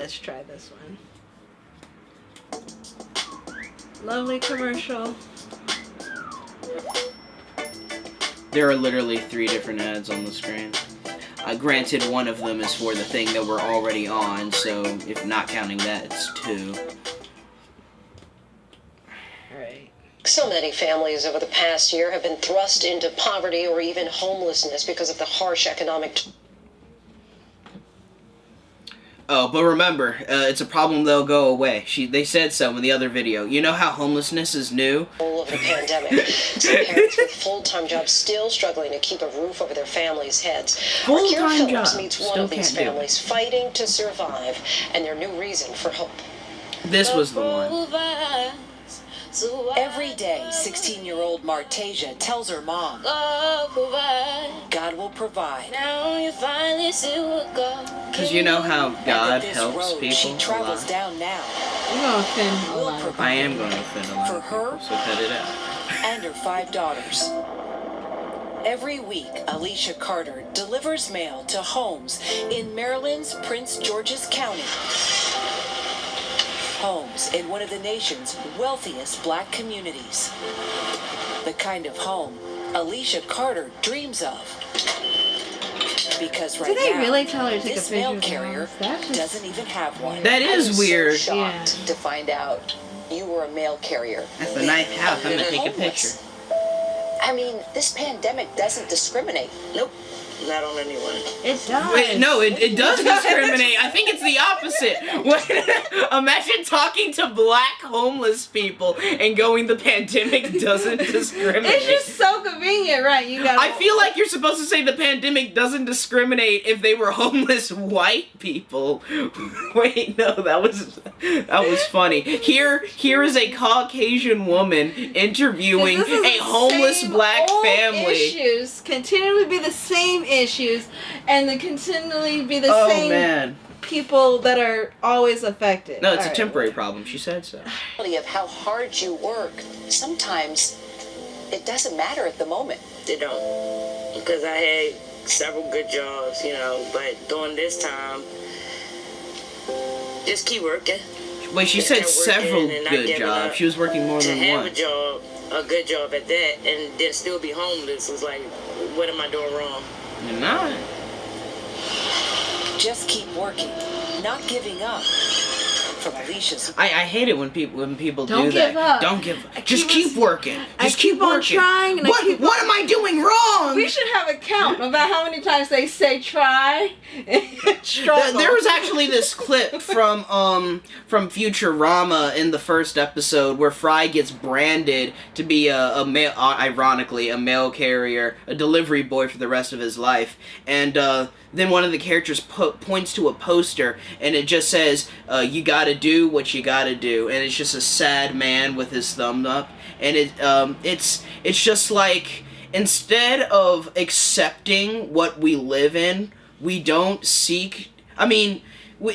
Let's try this one. Lovely commercial. There are literally 3 different ads on the screen. Granted, one of them is for the thing that we're already on, so if not counting that, it's 2. Right. So many families over the past year have been thrust into poverty or even homelessness because of the harsh economic. Oh, but remember, it's a problem that'll go away. They said so in the other video. You know how homelessness is new? Of the pandemic. Some parents with full-time jobs still struggling to keep a roof over their families' heads. Full-time Phillips job. meets one Still of these can't do it. families fighting to survive and their new reason for hope. This was the one. Every day, 16-year-old Martasia tells her mom, God will provide. Now you finally see what God. Because you know how God helps people She a travels lot. down now. You're going to offend a Will lot of provide I am going to offend a lot for of her people, so cut it out. and her 5 daughters. Every week, Alicia Carter delivers mail to homes in Maryland's Prince George's County. Homes in one of the nation's wealthiest black communities. The kind of home Alicia Carter dreams of. Because right Did they now, really tell her to take a this picture mail of the carrier house? That's just doesn't even have one. That I was is weird. So shocked Yeah. to find out you were a mail carrier. That's a nice house. I'm going to take a picture. Homeless. I mean, this pandemic doesn't discriminate. Nope. Not on anyone. It does. Wait, no, it does discriminate. I think it's the opposite. Imagine talking to black homeless people and going, the pandemic doesn't discriminate. It's just so convenient, right? You got. I feel like you're supposed to say the pandemic doesn't discriminate if they were homeless white people. Wait, no, that was funny. Here is a Caucasian woman interviewing a homeless black family. Issues continually be the same issues, and then continually be the Oh same man, people that are always affected. no, it's a Alright. temporary problem. She said so. Of how hard you work, sometimes it doesn't matter at the moment. They don't. Because I had several good jobs, but during this time, just keep working. Wait, she Just said kept several working and not good giving jobs. up. She was working more To than have one. a job, a good job at that, and then still be homeless was like, what am I doing wrong? You're not. Just keep working, not giving up. From Alicia's I hate it when people Don't do give that. up. Don't give up. I Just keep keep on- working. I Just keep on working. trying and I What? keep What on- am I doing wrong? We should have a count about how many times they say try and struggle. There was actually this clip from Futurama in the first episode where Fry gets branded to be a male, ironically, a mail carrier, a delivery boy for the rest of his life, and then one of the characters points to a poster and it just says, "You gotta do what you gotta do," and it's just a sad man with his thumb up, and it's just like, instead of accepting what we live in, we don't seek. I mean,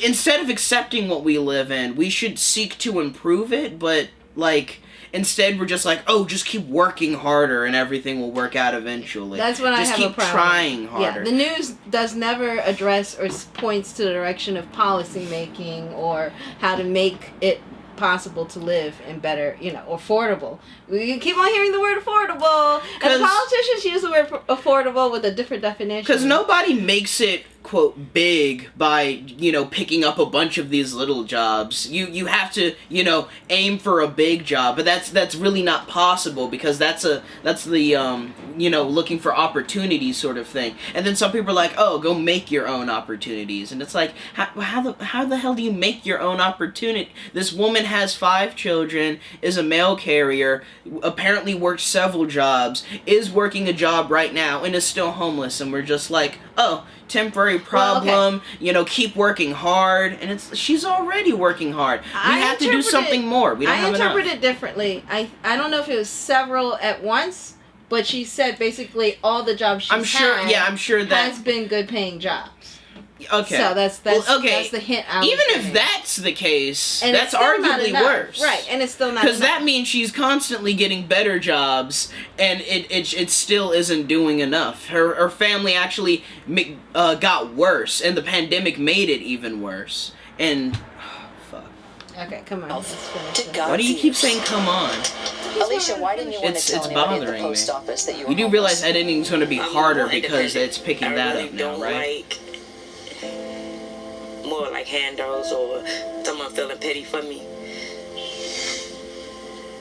instead of accepting what we live in, we should seek to improve it, but, like, instead we're just like, oh, just keep working harder and everything will work out eventually. That's when just I have keep a problem. trying harder. Yeah, the news does never address or points to the direction of policy making or how to make it possible to live in better, affordable. We keep on hearing the word affordable, and the politicians use the word affordable with a different definition. Because nobody makes it, quote, big by, picking up a bunch of these little jobs. You have to, aim for a big job, but that's really not possible because that's the looking for opportunities sort of thing. And then some people are like, oh, go make your own opportunities. And it's like, how the hell do you make your own opportunity? This woman has 5 children, is a mail carrier, apparently worked several jobs, is working a job right now, and is still homeless. And we're just like, oh, temporary problem, keep working hard, and she's already working hard. We have to do something more. We don't have enough. I interpret it differently. I don't know if it was several at once, but she said basically all the jobs she's I'm sure that has been good paying jobs. Okay. So that's okay. that's the hint I was Even if giving. that's the case, And that's it's still not arguably enough. worse. Right, and it's still not Because enough. that means she's constantly getting better jobs, and it still isn't doing enough. Her family actually got worse, and the pandemic made it even worse. And fuck. Okay, come on. Let's finish To this. God Why do you keep saying come on? Alicia, why didn't you want It's to tell anybody at the bothering me. post office that you were You do homeless? realize editing's going to be I'm harder more because independent. it's picking I that really up now, don't right? like more like handouts or someone feeling pity for me.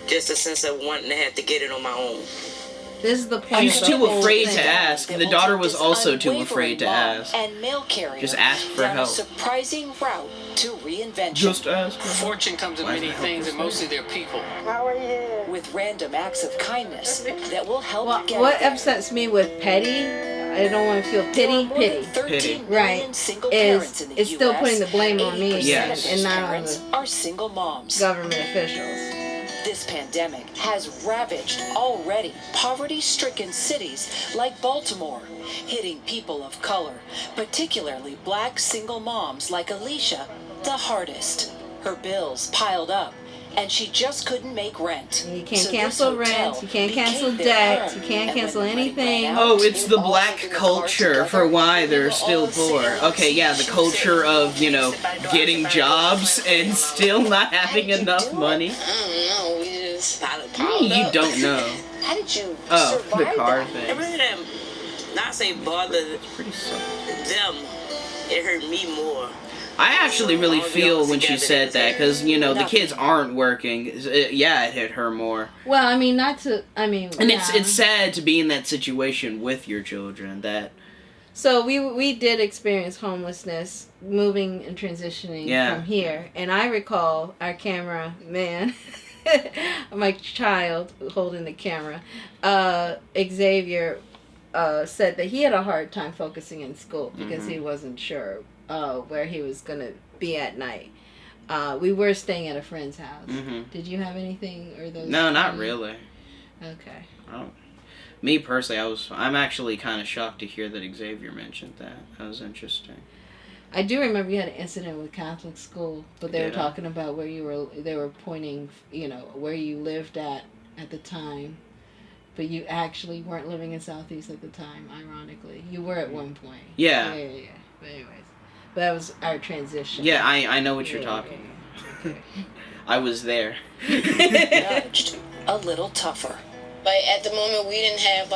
Just a sense of wanting to have to get it on my own. This is the point. She's of the too whole afraid thing. to ask. That The will daughter take was this also too unwavering afraid to mom ask. And mail carrier Just ask for down help. a surprising route to reinvention. Just ask for help. Fortune comes in Why is many it things, helpless and mostly they're people. With random acts of kindness that will help Well, get what there. upsets me with petty, I don't want to feel There are pity, more than pity. 13 Right. million single parents Is in the it's still US. putting the blame on me 80% Yes. of and those not on parents the are single moms. government officials. This pandemic has ravaged already poverty-stricken cities like Baltimore, hitting people of color, particularly black single moms like Alicia, the hardest. Her bills piled up, and she just couldn't make rent. You can't So cancel this rent, hotel you can't cancel became their debt, home. you can't And cancel when the money anything. ran out, Oh, it's the all black lived in the car culture together. for why We they're were still all poor. saying, Okay, yeah, the culture of, you know, getting jobs and still not having enough money. I don't know. We just You don't know. How did you Oh, survive the car that? It thing. really didn't, not say bother Pretty soft. them. It hurt me more. I actually really feel when she said that, because, you know, the kids aren't working. Yeah, it hit her more. Well, I mean, not to. I mean, And yeah. it's sad to be in that situation with your children. That So we did experience homelessness, moving and transitioning Yeah. from here, and I recall our camera man, my child holding the camera, Xavier, said that he had a hard time focusing in school because he wasn't sure where he was gonna be at night. We were staying at a friend's house. Mhm. Did you have anything or those? no, not really. Okay. I don't. Me personally, I'm actually kind of shocked to hear that Xavier mentioned that. That was interesting. I do remember you had an incident with Catholic school, but they were Yeah. talking about where you were. They were pointing, where you lived at the time, but you actually weren't living in Southeast at the time. Ironically, you were at one point. Yeah. Yeah. But anyways, but that was our transition. Yeah, I know what you're Yeah, talking. yeah, yeah. I was there. nudged a little tougher. Like at the moment, we didn't have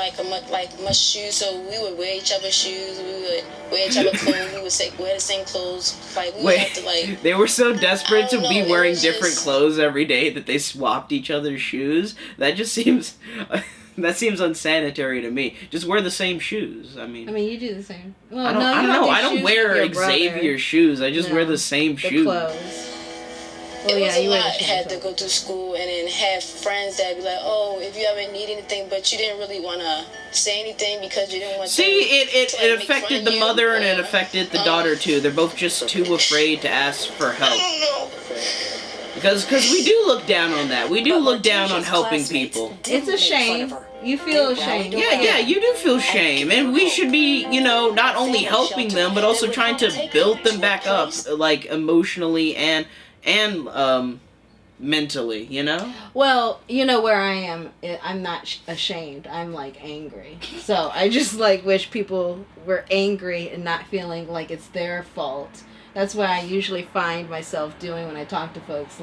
much shoes, so we would wear each other's shoes. We would wear each other's clothes. We would wear the same clothes. Like we would have to like. They were so desperate I to don't be know, it wearing was different just- clothes every day that they swapped each other's shoes. That just seems that seems unsanitary to me. Just wear the same shoes. I mean, You do the same. Well, I don't, no, you I don't know. do I don't shoes wear with your brother. Xavier's shoes. I just No, wear the same The shoes. clothes. It was a you wear lot. the same Had to clothes. go to school and then have friends that be like, "Oh, if you ever need anything," but you didn't really want to say anything because you didn't want. See, them it to, like, make affected fun the of you, mother and it or- affected the daughter too. They're both just too afraid to ask for I help. don't know. Because we do look down on that. We do But look down on Letitia's helping classmates people. didn't It's a make fun shame. of her. You feel They ashamed. rallied Yeah, around you do feel shame, and we should be, not only helping them, but also trying to build them back up, like emotionally and mentally. Well, where I am, I'm not ashamed. I'm angry. So I just wish people were angry and not feeling like it's their fault. That's what I usually find myself doing when I talk to folks.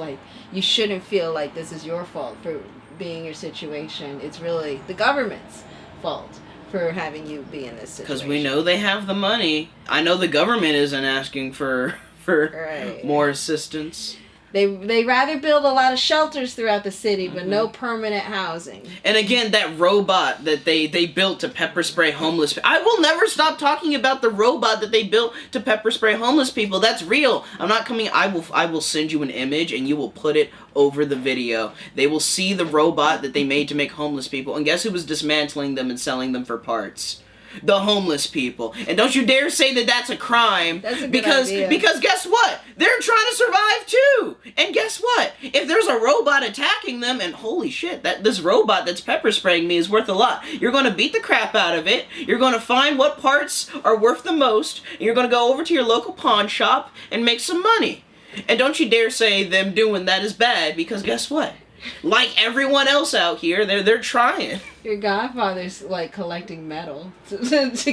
You shouldn't feel like this is your fault for being in your situation. It's really the government's fault for having you be in this situation. Because we know they have the money. I know the government isn't asking for Right. more assistance. They rather build a lot of shelters throughout the city, but no permanent housing. And again, that robot that they built to pepper spray homeless. I will never stop talking about the robot that they built to pepper spray homeless people. That's real. I'm not coming. I will send you an image and you will put it over the video. They will see the robot that they made to make homeless people. And guess who was dismantling them and selling them for parts? The homeless people. And don't you dare say that that's a crime. That's a good because idea. because guess what? They're trying to survive too. And guess what? If there's a robot attacking them, and holy shit, this robot that's pepper spraying me is worth a lot. You're gonna beat the crap out of it. You're gonna find what parts are worth the most. And you're gonna go over to your local pawn shop and make some money. And don't you dare say them doing that is bad, because guess what? Like everyone else out here, they're trying. Your godfather's like collecting metal to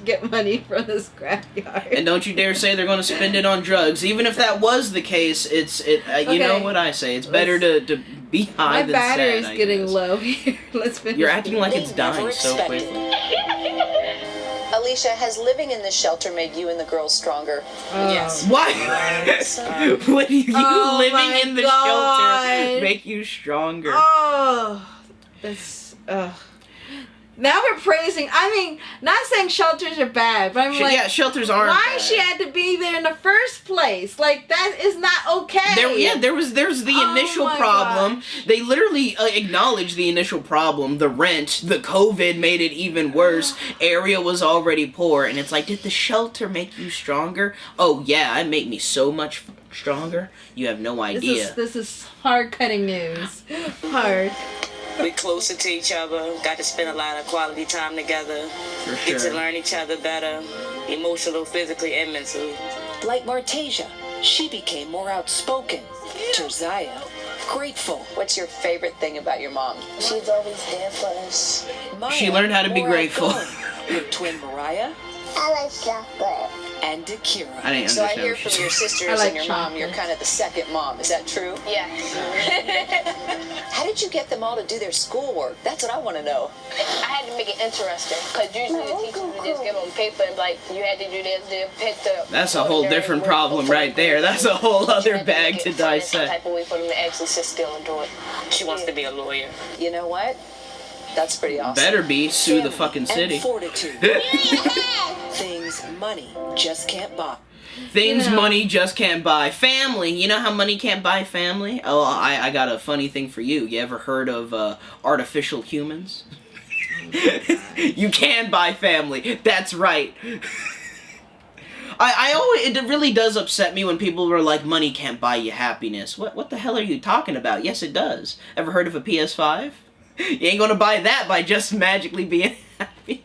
get money from the scrapyard. And don't you dare say they're going to spend it on drugs. Even if that was the case, you know what I say. It's better to be high My than sad. battery's I getting guess. low here. Let's finish. You're acting like They it's dying never so expected. quickly. Alicia, has living in the shelter made you and the girls stronger? Oh. Yes. What? What do you Oh living my in the God. shelter make you stronger? Oh, that's. Now we're praising. I mean, not saying shelters are bad, but I'm like, Yeah, shelters aren't. why bad. she had to be there in the first place? Like that is not okay. There's the Oh initial my problem. gosh. They literally acknowledged the initial problem, the rent, the COVID made it even worse. Area was already poor, and it's like, did the shelter make you stronger? Oh yeah, it made me so much stronger. You have no idea. This is hard cutting news. Hard. We closer to each other, got to spend a lot of quality time together, For get sure. to learn each other better, emotional, physically, and mentally. Like Martasia, she became more outspoken. Terziah, grateful. What's your favorite thing about your mom? She's always there for us. Maya, She learned how to be more grateful. outgoing. Her twin Mariah I like chocolate. and Akira. I didn't So I understand hear what she from your said. sisters I like and your mom, you're chocolate. kind of the second mom. Is that true? Yeah. How did you get them all to do their schoolwork? That's what I want to know. I had to make it interesting because usually the teachers would just give them paper and like you had to do this, pick the. That's a whole different problem right there. That's a whole other bag to dissect. Type of way for them to actually sit still and do it. She wants to be a lawyer. You know what? That's pretty awesome. Better be sue the Family fucking city. And fortitude. Things money just can't buy. Things You know. money just can't buy. Family. You know how money can't buy family? Oh, I got a funny thing for you. You ever heard of artificial humans? You can buy family. That's right. I always, it really does upset me when people are like, money can't buy you happiness. What the hell are you talking about? Yes, it does. Ever heard of a PS5? You ain't gonna buy that by just magically being happy.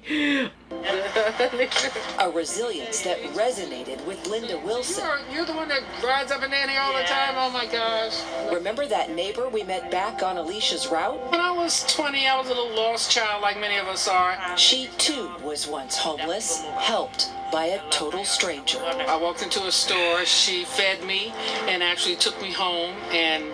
A resilience that resonated with Linda Wilson. You're the one that rides up and down here all the time. Oh my gosh. Remember that neighbor we met back on Alicia's route? When I was 20, I was a little lost child like many of us are. She too was once homeless, helped by a total stranger. I walked into a store, she fed me and actually took me home and,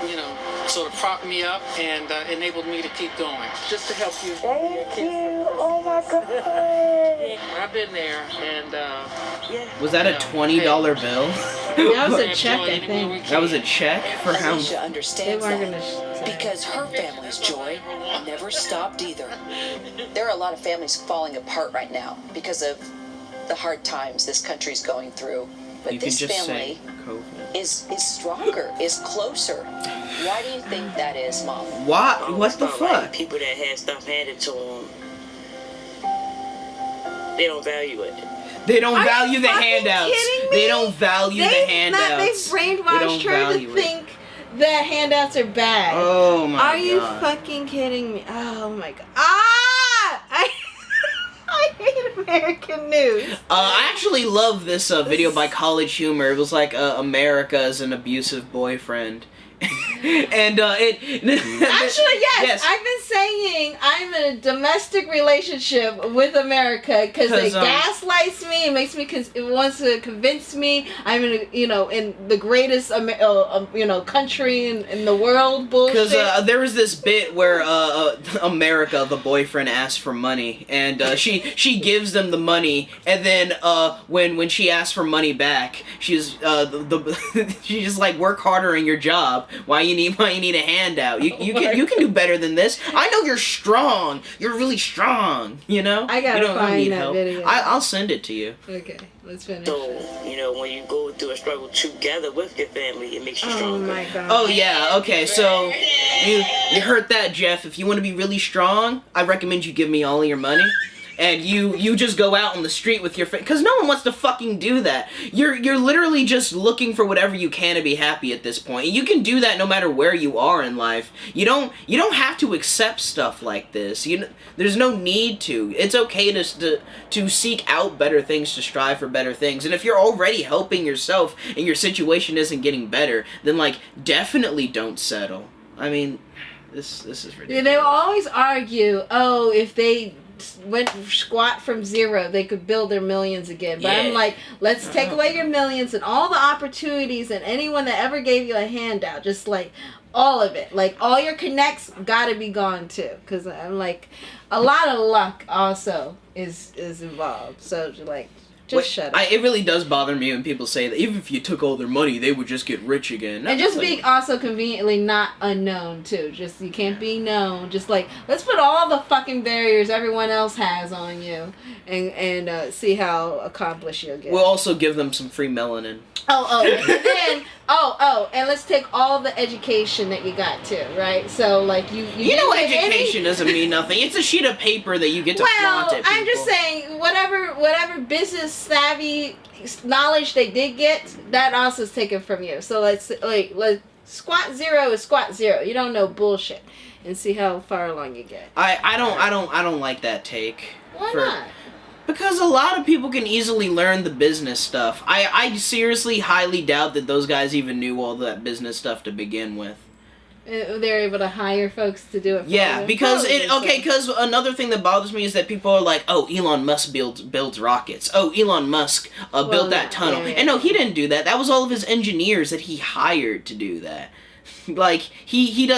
you know, sort of propped me up and enabled me to keep going. Just to help you. Thank you. Oh my god. I've been there and, Was that a $20 bill? That was a Enjoy check, I any way we think. That was a check for how? Alicia They understands weren't that gonna. because her family's joy never stopped either. There are a lot of families falling apart right now because of the hard times this country's going through. But You can this just family say COVID. is stronger, is closer. Why do you think that is, Mom? What? What the It's not like fuck? people that had stuff handed to them, they don't value it. They don't Are you value the fucking handouts. kidding me? They don't value the They've handouts. brainwashed her value to it. think that handouts are bad. Oh my Are you god. fucking kidding me? Oh my god. Ah! I hate American news. I actually love this video by College Humor. It was like America as an abusive boyfriend. And Actually, yes. I've been saying I'm in a domestic relationship with America because it 'Cause, gaslights me. It makes me, it wants to convince me I'm in, in the greatest, country in the world. Bullshit. Because there was this bit where America, the boyfriend, asks for money, and she gives them the money, and then when she asks for money back, she's she's just like, work harder in your job. Why you need a handout? You can do better than this. I know you're strong. You're really strong. You know. I gotta you don't find need that help. video. I'll send it to you. Okay, let's finish. So, you know, when you go through a struggle together with your family, it makes you Oh stronger. my god. Oh yeah, okay, so you heard that, Jeff. If you want to be really strong, I recommend you give me all of your money. And you just go out on the street with your friend, because no one wants to fucking do that. You're literally just looking for whatever you can to be happy at this point. And you can do that no matter where you are in life. You don't have to accept stuff like this. There's no need to. It's okay to seek out better things, to strive for better things. And if you're already helping yourself and your situation isn't getting better, then like definitely don't settle. I mean, this is ridiculous. Yeah, they will always argue, oh, if they went squat from zero, they could build their millions again. But I'm like, let's take away your millions and all the opportunities and anyone that ever gave you a handout, just like all of it. Like all your connects gotta be gone too. Because I'm like, a lot of luck also is involved. So like, just shut up. It really does bother me when people say that even if you took all their money, they would just get rich again. And just being also conveniently not unknown too. Just you can't be known. Just like let's put all the fucking barriers everyone else has on you, and see how accomplished you'll get. We'll also give them some free melanin. And then and let's take all the education that you got too, right? So like you know education doesn't mean nothing. It's a sheet of paper that you get to flaunt at people. I'm just saying whatever business savvy knowledge they did get, that also is taken from you. So let's squat zero is squat zero. You don't know bullshit, and see how far along you get. I don't like that take. Why not? Because a lot of people can easily learn the business stuff. I seriously highly doubt that those guys even knew all that business stuff to begin with. They're able to hire folks to do it for them. Because because another thing that bothers me is that people are like, oh, Elon Musk builds rockets. Oh, Elon Musk built that tunnel. And no, he didn't do that. That was all of his engineers that he hired to do that. Like, I'm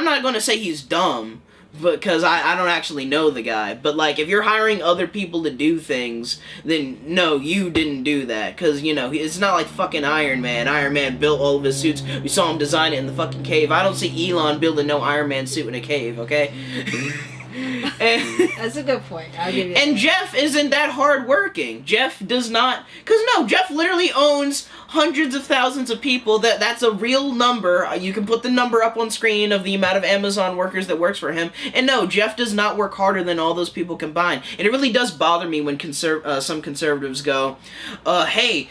not going to say he's dumb, because I don't actually know the guy. But, like, if you're hiring other people to do things, then, no, you didn't do that. Because, it's not like fucking Iron Man. Iron Man built all of his suits. We saw him design it in the fucking cave. I don't see Elon building no Iron Man suit in a cave, okay? That's a good point. I'll give you that. And Jeff isn't that hardworking. Jeff does not... Because, no, Jeff literally owns hundreds of thousands of people. That's a real number. You can put the number up on screen of the amount of Amazon workers that works for him. And no, Jeff does not work harder than all those people combined. And it really does bother me when some conservatives go, hey,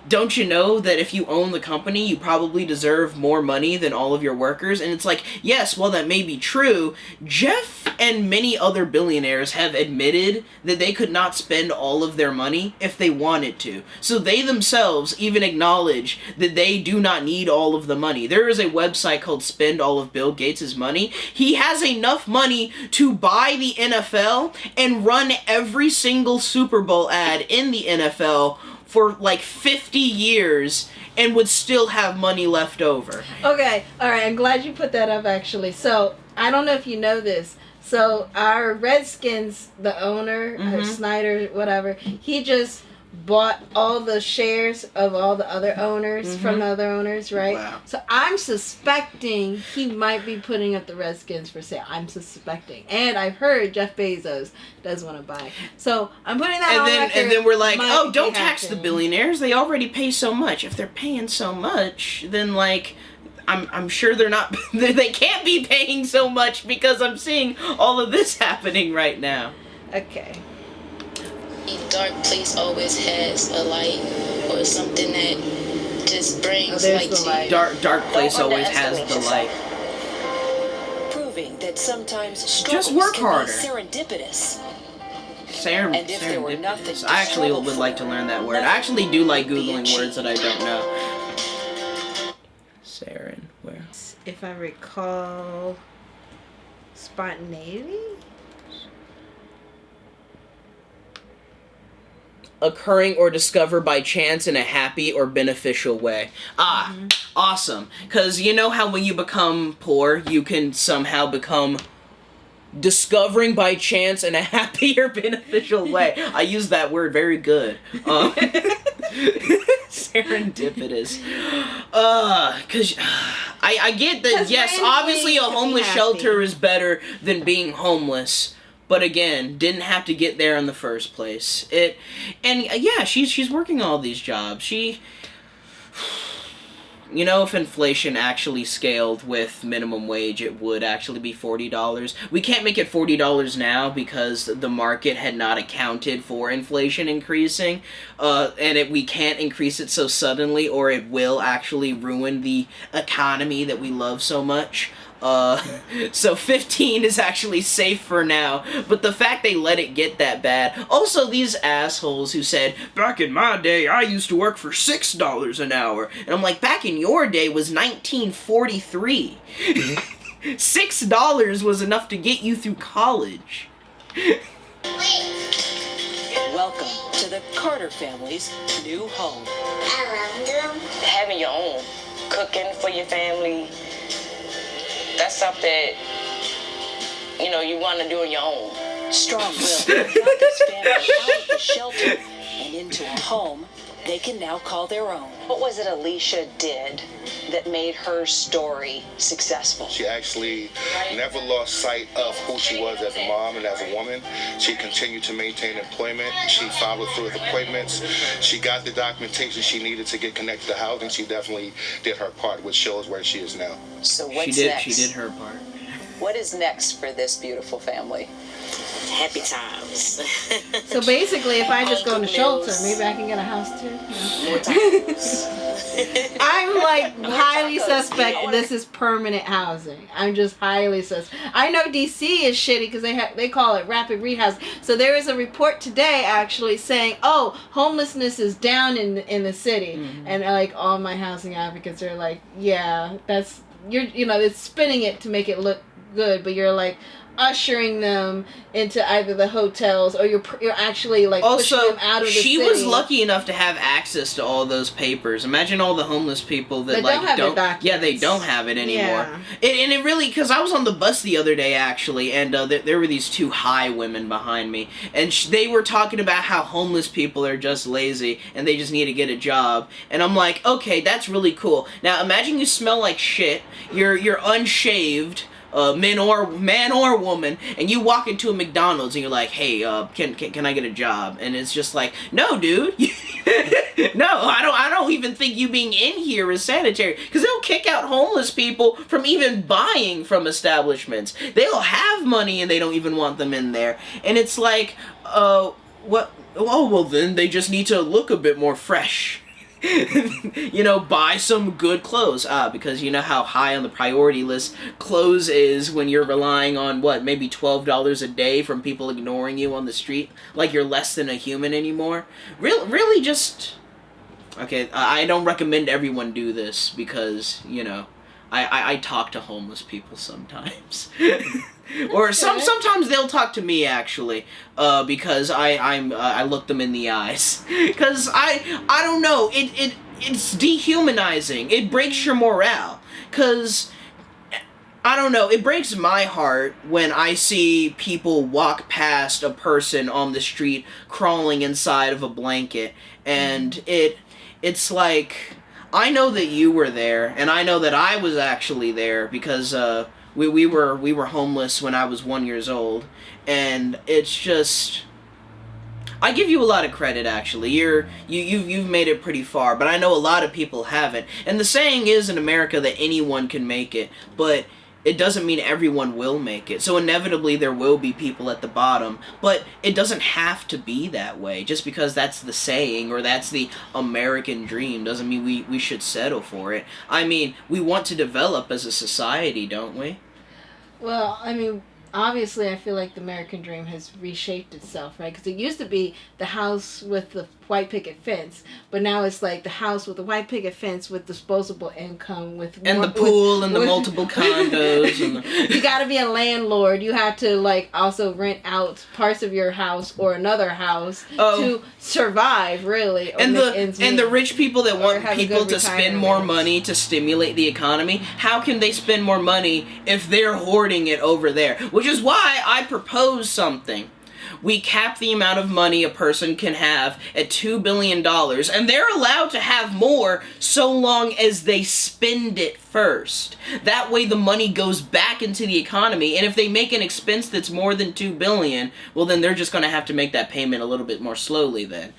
don't you know that if you own the company, you probably deserve more money than all of your workers? And it's like, yes, well, that may be true. Jeff and many other billionaires have admitted that they could not spend all of their money if they wanted to. So they themselves even acknowledge that they do not need all of the money. There is a website called Spend All of Bill Gates' Money. He has enough money to buy the NFL and run every single Super Bowl ad in the NFL for like 50 years and would still have money left over. Okay, alright, I'm glad you put that up actually. So, I don't know if you know this. So, our Redskins, the owner, Snyder, whatever, he just bought all the shares of all the other owners from the other owners, right? Wow. So I'm suspecting he might be putting up the Redskins for sale. I'm suspecting. And I've heard Jeff Bezos does want to buy. So I'm putting that on record. And then we're like, oh, don't tax the billionaires. They already pay so much. If they're paying so much, then like... I'm sure they're not... They can't be paying so much because I'm seeing all of this happening right now. Okay. A dark place always has a light or something that just brings light to you. Dark place always has the light. Proving that sometimes Just struggles work can harder. be serendipitous. And if there were nothing Serendipitous. to I actually struggle would like to for, learn that word. I nothing actually do like would be Googling words that I don't achieved. know. Saren, where? If I recall, spontaneity? Occurring or discovered by chance in a happy or beneficial way. Awesome. Because you know how when you become poor, you can somehow become discovering by chance in a happy or beneficial way. I use that word very good. Serendipitous. Because I get that, yes, obviously a homeless shelter is better than being homeless. But again, didn't have to get there in the first place. She's working all these jobs. If inflation actually scaled with minimum wage, it would actually be $40. We can't make it $40 now because the market had not accounted for inflation increasing. We can't increase it so suddenly or it will actually ruin the economy that we love so much. So 15 is actually safe for now, but the fact they let it get that bad. Also, these assholes who said, back in my day, I used to work for $6 an hour. And I'm like, back in your day was 1943. $6 was enough to get you through college. Welcome to the Carter family's new home. Having your own, cooking for your family, that's something, you know, you want to do on your own. Strong Will brought this family out of the shelter and into a home they can now call their own. What was it Alicia did that made her story successful? She actually never lost sight of who she was as a mom and as a woman. She continued to maintain employment. She followed through with appointments. She got the documentation she needed to get connected to housing. She definitely did her part, which shows where she is now. So what's She next? did her part. What is next for this beautiful family? Happy times. So basically, if I just go into shelter, meals. maybe I can get a house too. More tacos. I'm like highly suspect this is permanent housing. I'm just highly suspect. I know DC is shitty because they call it rapid rehousing. So there is a report today actually saying, oh, homelessness is down in the city, and like all my housing advocates are like, yeah, that's it's spinning it to make it look good, but you're like ushering them into either the hotels or you're actually like pushing them out of the city. She was lucky enough to have access to all those papers. Imagine all the homeless people that They like don't have their documents. yeah, they don't have it anymore. Yeah. And it really, because I was on the bus the other day actually, and there were these two high women behind me, and they were talking about how homeless people are just lazy and they just need to get a job. And I'm like, okay, that's really cool. Now imagine you smell like shit, you're unshaved, man or woman, and you walk into a McDonald's and you're like, hey, can I get a job? And it's just like, no, dude. No, I don't even think you being in here is sanitary, because they'll kick out homeless people from even buying from establishments. They'll have money and they don't even want them in there. And it's like, what? Oh, well then they just need to look a bit more fresh. Buy some good clothes. Because you know how high on the priority list clothes is when you're relying on, maybe $12 a day from people ignoring you on the street, like you're less than a human anymore. Really just... Okay, I don't recommend everyone do this because, I talk to homeless people sometimes. Or sometimes they'll talk to me actually, because I look them in the eyes. Because I don't know, it's dehumanizing. It breaks your morale. Because I don't know, it breaks my heart when I see people walk past a person on the street crawling inside of a blanket, and it's like, I know that you were there, and I know that I was actually there because we were homeless when I was 1 year old, and it's just, I give you a lot of credit actually. You've made it pretty far, but I know a lot of people haven't. And the saying is in America that anyone can make it, but it doesn't mean everyone will make it. So inevitably there will be people at the bottom, but it doesn't have to be that way. Just because that's the saying or that's the American dream doesn't mean we should settle for it. I mean, we want to develop as a society, don't we? Well, I mean, obviously I feel like the American dream has reshaped itself, right? Because it used to be the house with the white picket fence, but now it's like the house with the white picket fence with disposable income, and the pool and the multiple condos. And you got to be a landlord. You have to like also rent out parts of your house or another house to survive, really. And the rich people that want people to spend more money to stimulate the economy, how can they spend more money if they're hoarding it over there? Which is why I propose something. We cap the amount of money a person can have at $2 billion, and they're allowed to have more so long as they spend it first. That way the money goes back into the economy, and if they make an expense that's more than $2 billion, well then they're just going to have to make that payment a little bit more slowly then.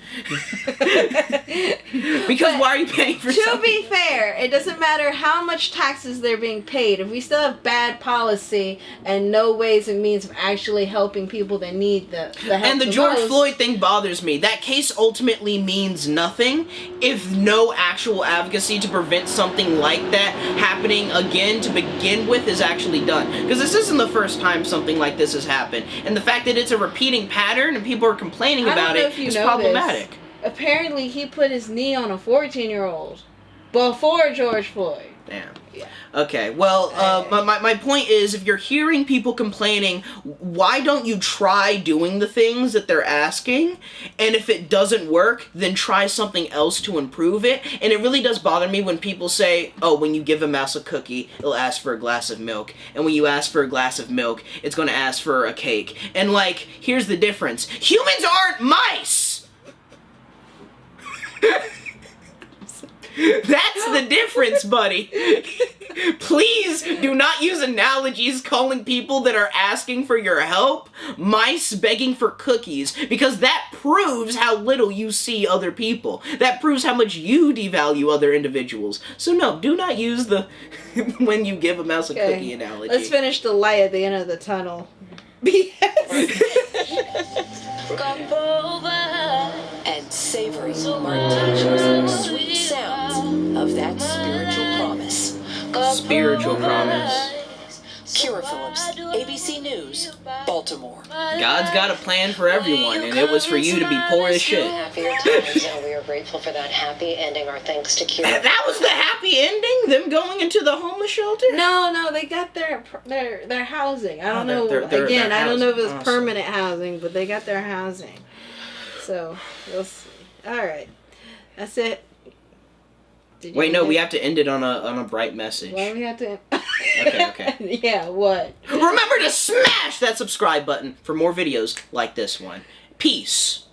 Because why are you paying for something? To be fair, it doesn't matter how much taxes they're being paid. If we still have bad policy and no ways and means of actually helping people that need the that help And the George most. Floyd thing bothers me. That case ultimately means nothing if no actual advocacy to prevent something like that happening again to begin with is actually done. Because this isn't the first time something like this has happened. And the fact that it's a repeating pattern and people are complaining about it is problematic. This. Apparently, he put his knee on a 14-year-old before George Floyd. Damn. Yeah. Okay, well, my point is, if you're hearing people complaining, why don't you try doing the things that they're asking? And if it doesn't work, then try something else to improve it. And it really does bother me when people say, oh, when you give a mouse a cookie, it'll ask for a glass of milk. And when you ask for a glass of milk, it's going to ask for a cake. And, like, here's the difference. Humans aren't mice! That's the difference, buddy. Please do not use analogies calling people that are asking for your help mice begging for cookies, because that proves how little you see other people. That proves how much you devalue other individuals. So no, do not use the when you give a mouse a cookie analogy. Let's finish the light at the end of the tunnel. And savory martinis, sweet sounds of that spiritual promise. Spiritual promise. Kira Phillips, ABC News, Baltimore. God's got a plan for everyone, and it was for you to be poor as shit. Happier times, and we are grateful for that happy ending. Our thanks to Kira. That was the happy ending? Them going into the homeless shelter? No, they got their housing. I don't know. Their I don't know if it's housing. permanent housing, but they got their housing. So we'll see. All right, that's it. Wait, no, we have to end it on a bright message. Why do we have to? Okay. Yeah, what? Remember to smash that subscribe button for more videos like this one. Peace.